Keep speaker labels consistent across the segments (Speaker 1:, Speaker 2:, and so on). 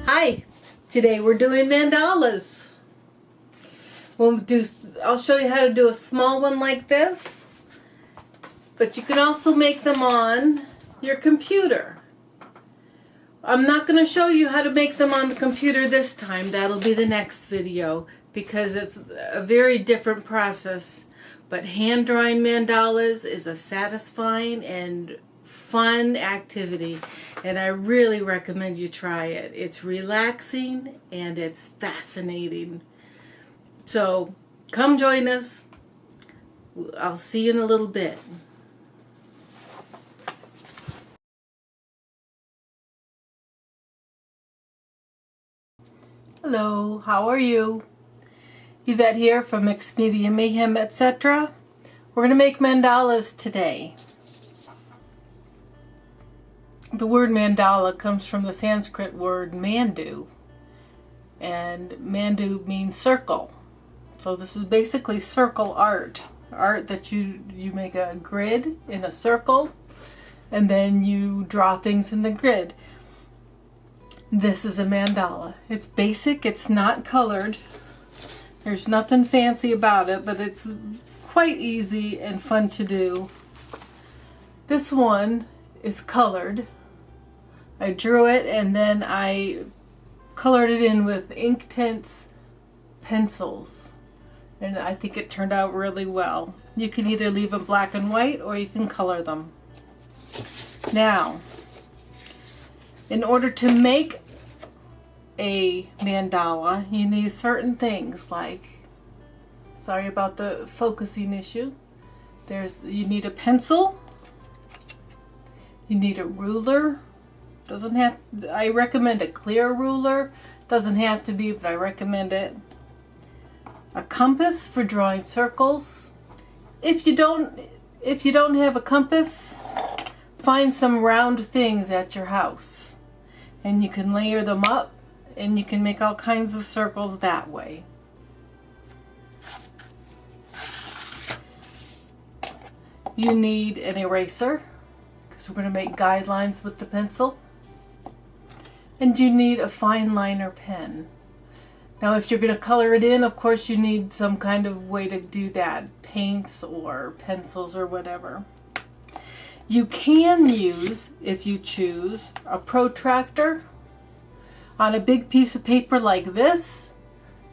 Speaker 1: Hi, today we're doing mandalas. I'll show you how to do a small one like this, but you can also make them on your computer. I'm not going to show you how to make them on the computer this time. That'll be the next video because it's a very different process. But hand drawing mandalas is a satisfying and fun activity, and I really recommend you try it. It's relaxing and it's fascinating. So come join us. I'll see you in a little bit. Hello, how are you? Yvette here from Mixed Media Mayhem, etc. We're going to make mandalas today. The word mandala comes from the Sanskrit word mandu, and mandu means circle. So this is basically circle art that you make a grid in a circle and then you draw things in the grid. This is a mandala. It's basic, it's not colored. There's nothing fancy about it, but it's quite easy and fun to do. This one is colored. I drew it and then I colored it in with Inktense pencils. And I think it turned out really well. You can either leave them black and white or you can color them. Now, in order to make a mandala, you need certain things like, sorry about the focusing issue, you need a pencil, you need a ruler. I recommend a clear ruler. Doesn't have to be, but I recommend it. A compass for drawing circles. If you don't have a compass, find some round things at your house and you can layer them up and you can make all kinds of circles that way. You need an eraser because we're going to make guidelines with the pencil. And you need a fine liner pen. Now if you're going to color it in, of course you need some kind of way to do that. Paints or pencils or whatever. You can use, if you choose, a protractor. On a big piece of paper like this,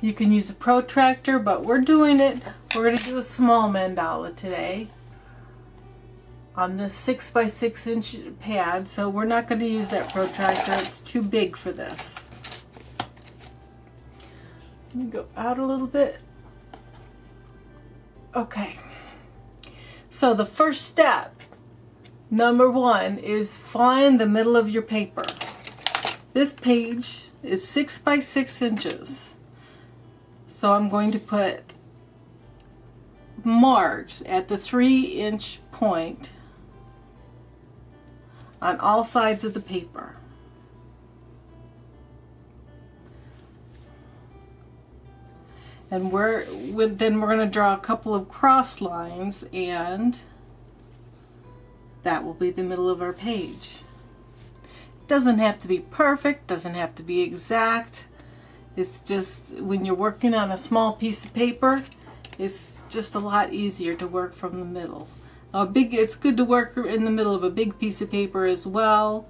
Speaker 1: you can use a protractor, but we're going to do a small mandala today on this 6x6 inch pad, so we're not going to use that protractor. It's too big for this. Let me go out a little bit. Okay. So the first step, number one, is find the middle of your paper. This page is 6x6 inches. So I'm going to put marks at the 3-inch point on all sides of the paper. And then we're going to draw a couple of cross lines, and that will be the middle of our page. It doesn't have to be perfect, doesn't have to be exact. It's just when you're working on a small piece of paper, it's just a lot easier to work from the middle. It's good to work in the middle of a big piece of paper as well,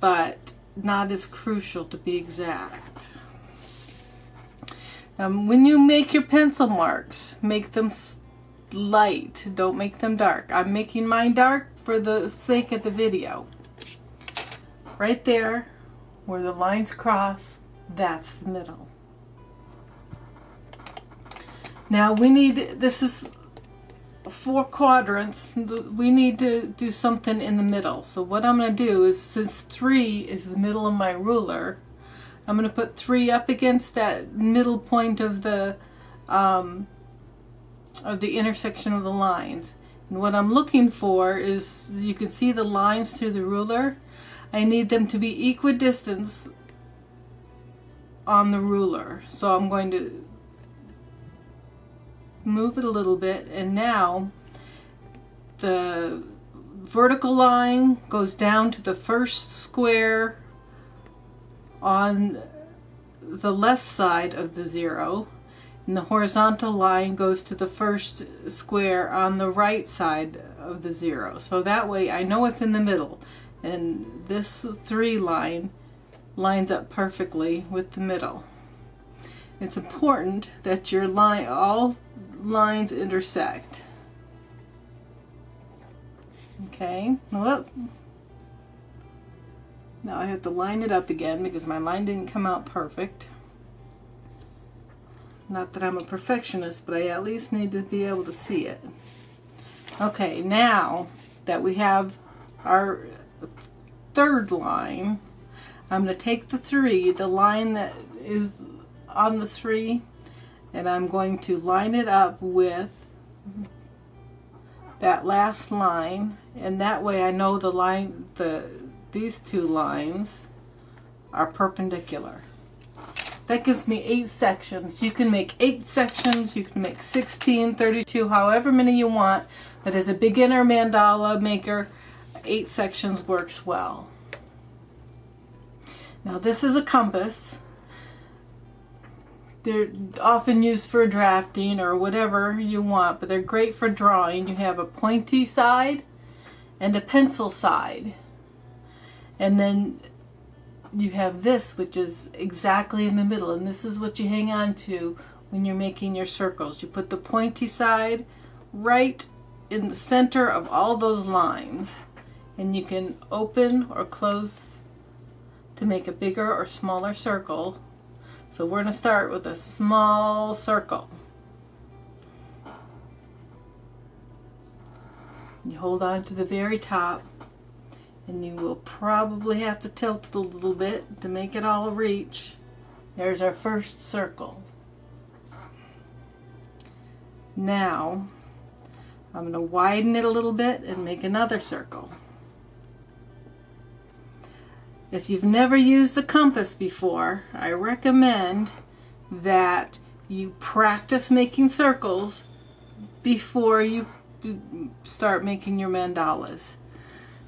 Speaker 1: but not as crucial to be exact. When you make your pencil marks, make them light, don't make them dark. I'm making mine dark for the sake of the video. Right there, where the lines cross, that's the middle. Now this is 4 quadrants. We need to do something in the middle. So what I'm going to do is, since 3 is the middle of my ruler, I'm going to put 3 up against that middle point of the intersection of the lines. And what I'm looking for is, you can see the lines through the ruler. I need them to be equidistant on the ruler. So I'm going to move it a little bit, and now the vertical line goes down to the first square on the left side of the 0, and the horizontal line goes to the first square on the right side of the 0. So that way I know it's in the middle, and this 3 line lines up perfectly with the middle. It's important that your line, all lines intersect. Okay, whoop. Now I have to line it up again because my line didn't come out perfect. Not that I'm a perfectionist, but I at least need to be able to see it. Okay, now that we have our 3rd line, I'm going to take the 3, the line that is on the 3, and I'm going to line it up with that last line, and that way I know the line, these 2 lines are perpendicular. That gives me 8 sections. You can make 8 sections, you can make 16, 32, however many you want, but as a beginner mandala maker, 8 sections works well. Now this is a compass. They're often used for drafting or whatever you want, but they're great for drawing. You have a pointy side and a pencil side. And then you have this, which is exactly in the middle, and this is what you hang on to when you're making your circles. You put the pointy side right in the center of all those lines, and you can open or close to make a bigger or smaller circle. So we're going to start with a small circle. You hold on to the very top, and you will probably have to tilt it a little bit to make it all reach. There's our first circle. Now I'm going to widen it a little bit and make another circle. If you've never used the compass before, I recommend that you practice making circles before you start making your mandalas.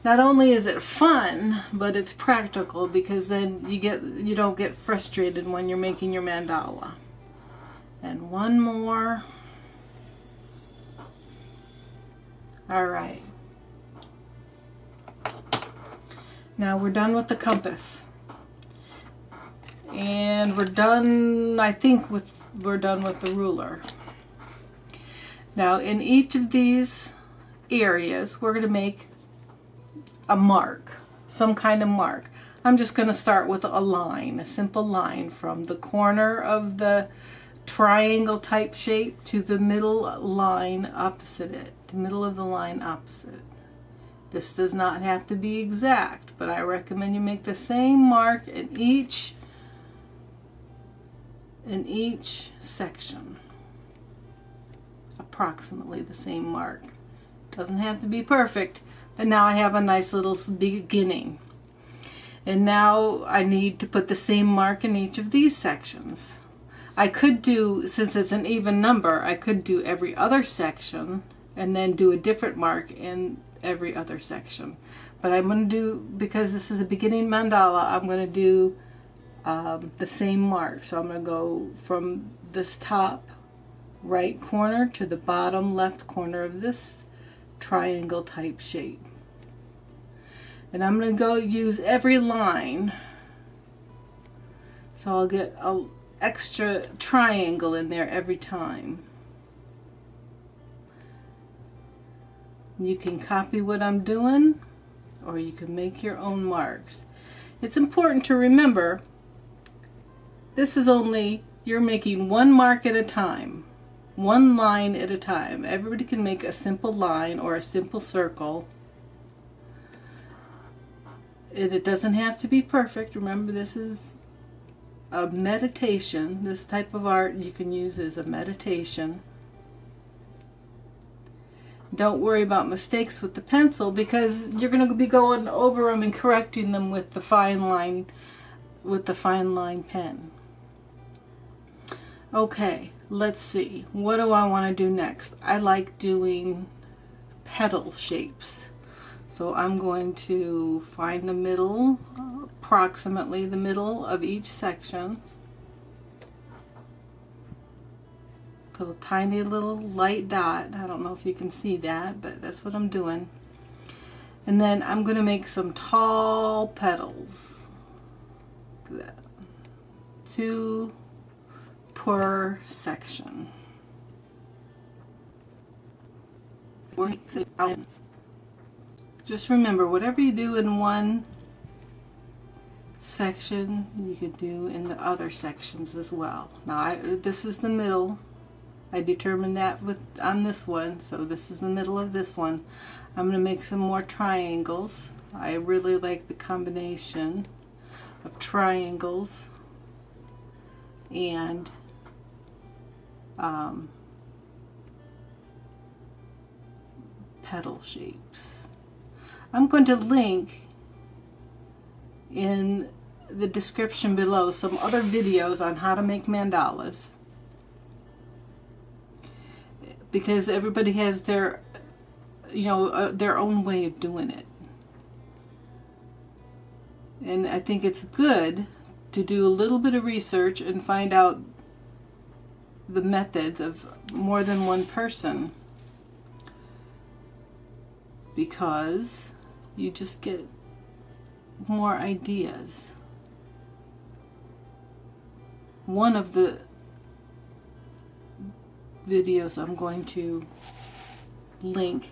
Speaker 1: Not only is it fun, but it's practical, because then you don't get frustrated when you're making your mandala. And one more. All right. Now we're done with the compass. And we're done, I think, we're done with the ruler. Now in each of these areas, we're going to make a mark, some kind of mark. I'm just going to start with a line, a simple line from the corner of the triangle type shape to the middle line opposite it, the middle of the line opposite. This does not have to be exact, but I recommend you make the same mark in each section. Approximately the same mark. Doesn't have to be perfect, but now I have a nice little beginning. And now I need to put the same mark in each of these sections. I could do, since it's an even number, I could do every other section and then do a different mark in every other section. But I'm going to do, because this is a beginning mandala, I'm going to do the same mark. So I'm going to go from this top right corner to the bottom left corner of this triangle type shape. And I'm going to go use every line. So I'll get an extra triangle in there every time. You can copy what I'm doing, or you can make your own marks. It's important to remember, this is only, you're making one mark at a time, one line at a time. Everybody can make a simple line or a simple circle. And it doesn't have to be perfect. Remember, this is a meditation. This type of art you can use as a meditation. Don't worry about mistakes with the pencil, because you're going to be going over them and correcting them with the fine line pen. Okay, let's see. What do I want to do next? I like doing petal shapes. So I'm going to find the middle, approximately the middle of each section. Put a tiny little light dot. I don't know if you can see that, but that's what I'm doing. And then I'm going to make some tall petals. 2 per section. Just remember, whatever you do in one section, you could do in the other sections as well. Now, this is the middle. I determined that on this one, so this is the middle of this one. I'm going to make some more triangles. I really like the combination of triangles and petal shapes. I'm going to link in the description below some other videos on how to make mandalas, because everybody has their their own way of doing it. And I think it's good to do a little bit of research and find out the methods of more than one person, because you just get more ideas. One of the videos I'm going to link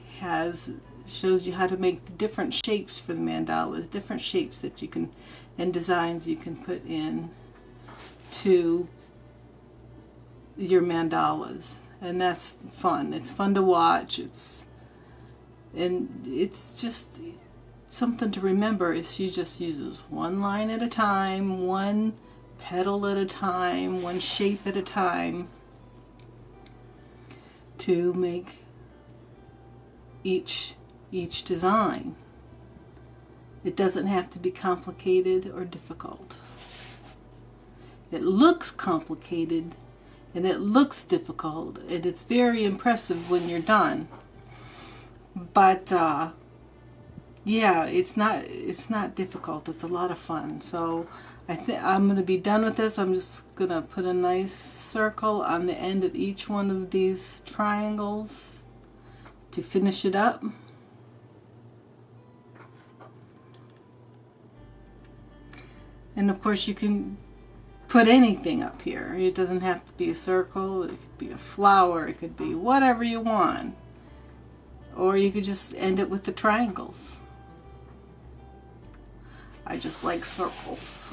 Speaker 1: shows you how to make the different shapes for the mandalas, different shapes that you can, and designs you can put in to your mandalas. And that's fun. It's fun to watch. It's just something to remember, is she just uses one line at a time, one petal at a time, one shape at a time to make each design. It doesn't have to be complicated or difficult. It looks complicated and it looks difficult, and it's very impressive when you're done. But yeah, it's not difficult. It's a lot of fun. So I'm going to be done with this. I'm just going to put a nice circle on the end of each one of these triangles to finish it up. And of course you can put anything up here. It doesn't have to be a circle. It could be a flower. It could be whatever you want. Or you could just end it with the triangles. I just like circles.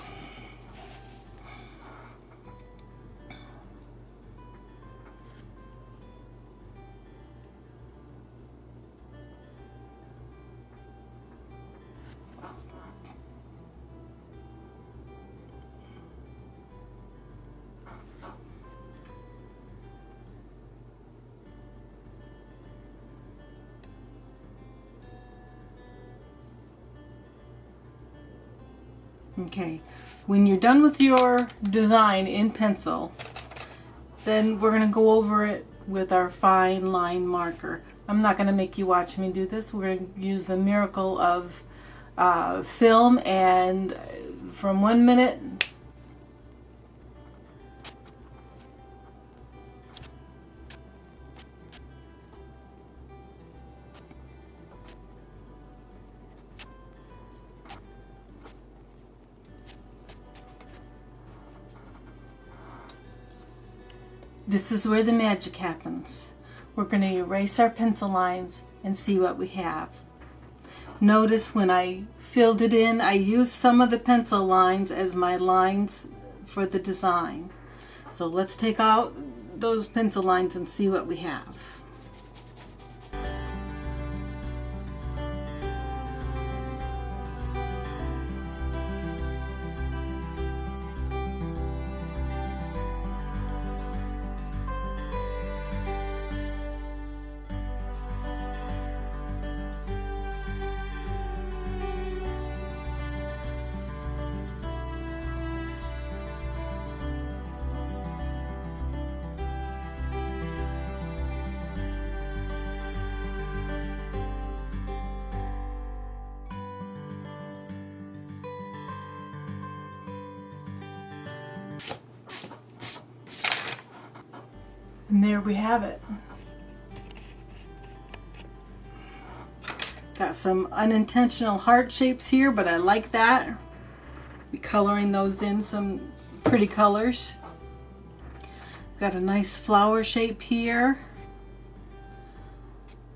Speaker 1: Okay, when you're done with your design in pencil, then we're going to go over it with our fine line marker. I'm not going to make you watch me do this. We're going to use the miracle of film, and from 1 minute this is where the magic happens. We're going to erase our pencil lines and see what we have. Notice when I filled it in, I used some of the pencil lines as my lines for the design. So let's take out those pencil lines and see what we have. And there we have it. Got some unintentional heart shapes here, but I like that. Be coloring those in some pretty colors. Got a nice flower shape here.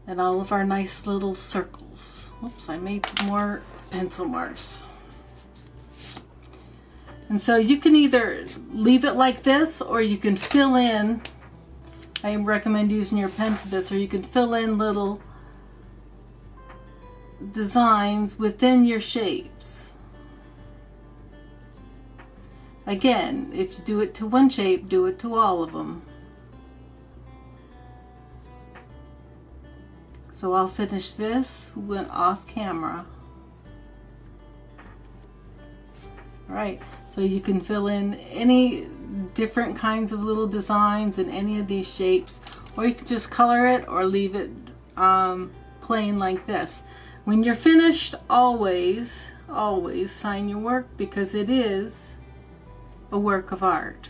Speaker 1: And all of our nice little circles. Oops, I made some more pencil marks. And so you can either leave it like this, or you can fill in. I recommend using your pen for this, or you can fill in little designs within your shapes. Again, if you do it to one shape, do it to all of them. So I'll finish this when off camera. Alright, so you can fill in any different kinds of little designs in any of these shapes, or you can just color it or leave it plain like this. When you're finished, always sign your work, because it is a work of art.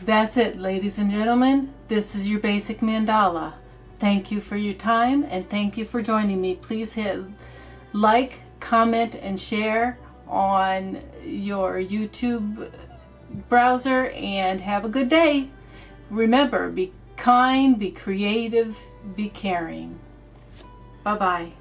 Speaker 1: That's it, ladies and gentlemen. This is your basic mandala. Thank you for your time, and thank you for joining me. Please hit like, comment, and share on your YouTube browser, and have a good day. Remember, be kind, be creative, be caring. Bye-bye.